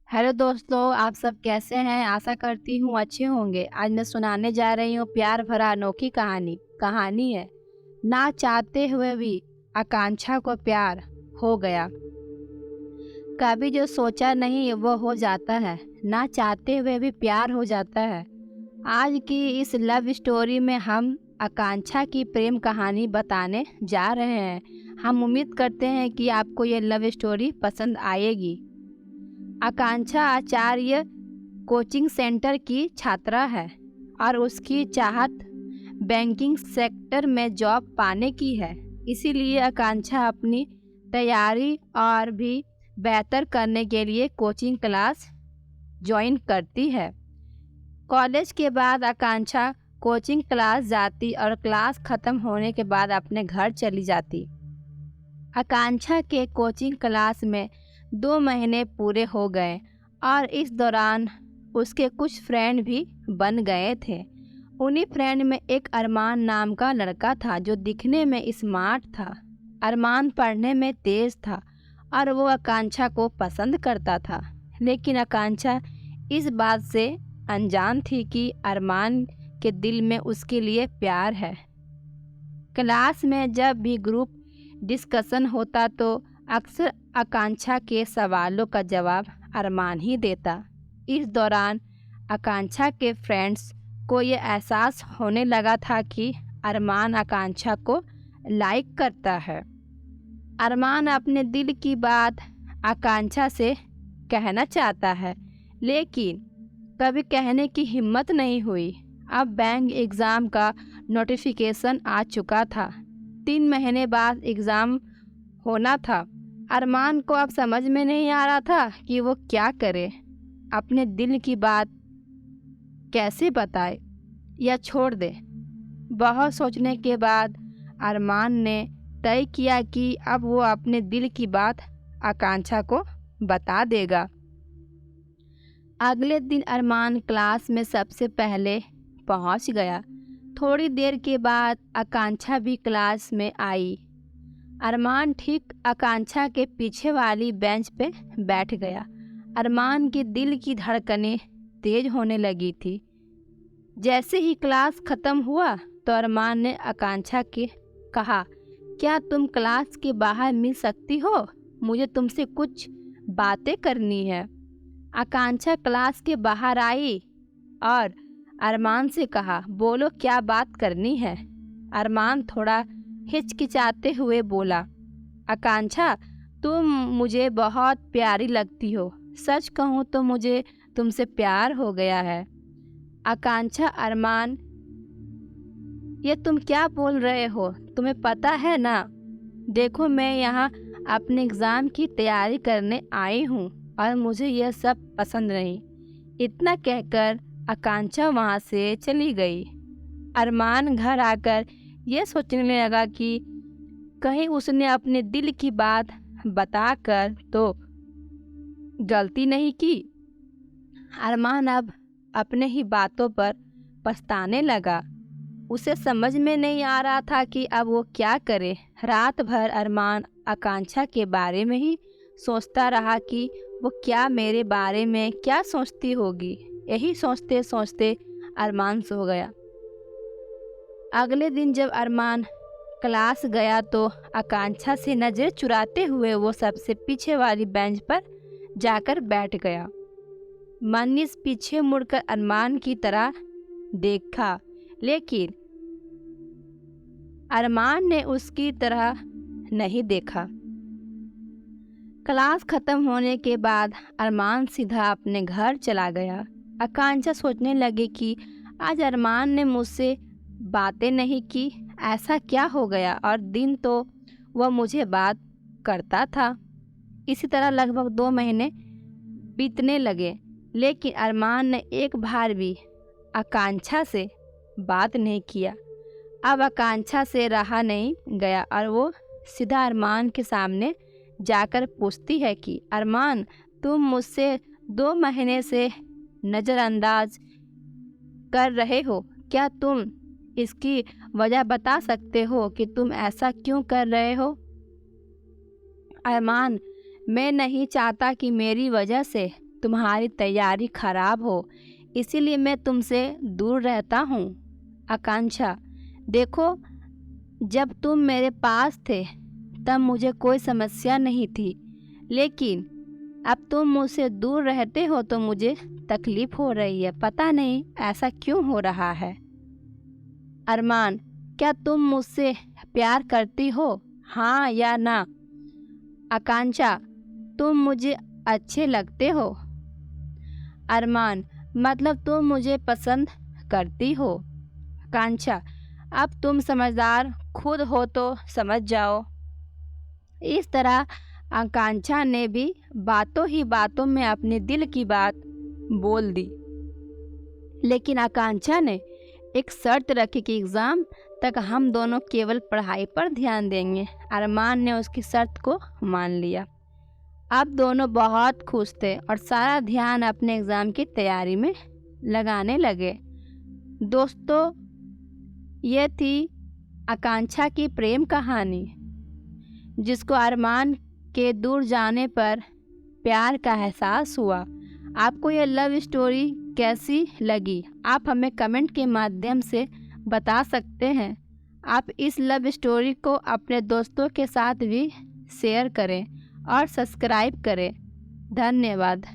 Hello दोस्तों, आप सब कैसे हैं? आशा करती हूँ अच्छे होंगे। आज मैं सुनाने जा रही हूँ प्यार भरा अनोखी कहानी। कहानी है ना चाहते हुए भी आकांक्षा को प्यार हो गया। कभी जो सोचा नहीं वो हो जाता है, ना चाहते हुए भी प्यार हो जाता है। आज की इस लव स्टोरी में हम आकांक्षा की प्रेम कहानी बताने जा रहे हैं। हम उम्मीद करते हैं कि आपको ये लव स्टोरी पसंद आएगी। आकांक्षा आचार्य कोचिंग सेंटर की छात्रा है और उसकी चाहत बैंकिंग सेक्टर में जॉब पाने की है। इसीलिए आकांक्षा अपनी तैयारी और भी बेहतर करने के लिए कोचिंग क्लास ज्वाइन करती है। कॉलेज के बाद आकांक्षा कोचिंग क्लास जाती और क्लास ख़त्म होने के बाद अपने घर चली जाती। आकांक्षा के कोचिंग क्लास में 2 महीने पूरे हो गए और इस दौरान उसके कुछ फ्रेंड भी बन गए थे। उन्हीं फ्रेंड में एक अरमान नाम का लड़का था जो दिखने में स्मार्ट था। अरमान पढ़ने में तेज़ था और वो आकांक्षा को पसंद करता था, लेकिन आकांक्षा इस बात से अनजान थी कि अरमान के दिल में उसके लिए प्यार है। क्लास में जब भी ग्रुप डिस्कशन होता तो अक्सर आकांक्षा के सवालों का जवाब अरमान ही देता। इस दौरान आकांक्षा के फ्रेंड्स को ये एहसास होने लगा था कि अरमान आकांक्षा को लाइक करता है। अरमान अपने दिल की बात आकांक्षा से कहना चाहता है, लेकिन कभी कहने की हिम्मत नहीं हुई। अब बैंक एग्ज़ाम का नोटिफिकेशन आ चुका था। 3 महीने बाद एग्ज़ाम होना था। अरमान को अब समझ में नहीं आ रहा था कि वो क्या करे, अपने दिल की बात कैसे बताए या छोड़ दे। बहुत सोचने के बाद अरमान ने तय किया कि अब वो अपने दिल की बात आकांक्षा को बता देगा। अगले दिन अरमान क्लास में सबसे पहले पहुंच गया। थोड़ी देर के बाद आकांक्षा भी क्लास में आई। अरमान ठीक आकांक्षा के पीछे वाली बेंच पे बैठ गया। अरमान के दिल की धड़कनें तेज होने लगी थी। जैसे ही क्लास ख़त्म हुआ तो अरमान ने आकांक्षा के कहा, क्या तुम क्लास के बाहर मिल सकती हो? मुझे तुमसे कुछ बातें करनी है। आकांक्षा क्लास के बाहर आई और अरमान से कहा, बोलो क्या बात करनी है? अरमान थोड़ा हिचकिचाते हुए बोला, आकांक्षा तुम मुझे बहुत प्यारी लगती हो। सच कहूँ तो मुझे तुमसे प्यार हो गया है। आकांक्षा, अरमान, ये तुम क्या बोल रहे हो? तुम्हें पता है ना, देखो मैं यहाँ अपने एग्ज़ाम की तैयारी करने आई हूँ और मुझे यह सब पसंद नहीं। इतना कहकर आकांक्षा वहाँ से चली गई। अरमान घर आकर यह सोचने लगा कि कहीं उसने अपने दिल की बात बताकर तो गलती नहीं की। अरमान अब अपने ही बातों पर पछताने लगा। उसे समझ में नहीं आ रहा था कि अब वो क्या करे। रात भर अरमान आकांक्षा के बारे में ही सोचता रहा कि वो क्या मेरे बारे में क्या सोचती होगी। यही सोचते सोचते अरमान सो गया। अगले दिन जब अरमान क्लास गया तो आकांक्षा से नज़र चुराते हुए वो सबसे पीछे वाली बेंच पर जाकर बैठ गया। मनीष पीछे मुड़कर अरमान की तरह देखा, लेकिन अरमान ने उसकी तरह नहीं देखा। क्लास ख़त्म होने के बाद अरमान सीधा अपने घर चला गया। आकांक्षा सोचने लगी कि आज अरमान ने मुझसे बातें नहीं की, ऐसा क्या हो गया? और दिन तो वह मुझे बात करता था। इसी तरह लगभग 2 महीने बीतने लगे, लेकिन अरमान ने एक बार भी आकांक्षा से बात नहीं किया। अब आकांक्षा से रहा नहीं गया और वो सीधा अरमान के सामने जाकर पूछती है कि अरमान, तुम मुझसे 2 महीने से नज़रअंदाज कर रहे हो। क्या तुम इसकी वजह बता सकते हो कि तुम ऐसा क्यों कर रहे हो? अरमान, मैं नहीं चाहता कि मेरी वजह से तुम्हारी तैयारी खराब हो, इसीलिए मैं तुमसे दूर रहता हूँ। आकांक्षा, देखो, जब तुम मेरे पास थे तब मुझे कोई समस्या नहीं थी, लेकिन अब तुम मुझसे दूर रहते हो तो मुझे तकलीफ हो रही है। पता नहीं ऐसा क्यों हो रहा है। अरमान, क्या तुम मुझसे प्यार करती हो, हाँ या ना? आकांक्षा, तुम मुझे अच्छे लगते हो। अरमान, मतलब तुम मुझे पसंद करती हो। आकांक्षा, अब तुम समझदार खुद हो तो समझ जाओ। इस तरह आकांक्षा ने भी बातों ही बातों में अपने दिल की बात बोल दी, लेकिन आकांक्षा ने एक शर्त रखी कि एग्ज़ाम तक हम दोनों केवल पढ़ाई पर ध्यान देंगे। अरमान ने उसकी शर्त को मान लिया। अब दोनों बहुत खुश थे और सारा ध्यान अपने एग्ज़ाम की तैयारी में लगाने लगे। दोस्तों, ये थी आकांक्षा की प्रेम कहानी, जिसको अरमान के दूर जाने पर प्यार का एहसास हुआ। आपको ये लव स्टोरी कैसी लगी? आप हमें कमेंट के माध्यम से बता सकते हैं। आप इस लव स्टोरी को अपने दोस्तों के साथ भी शेयर करें और सब्सक्राइब करें। धन्यवाद।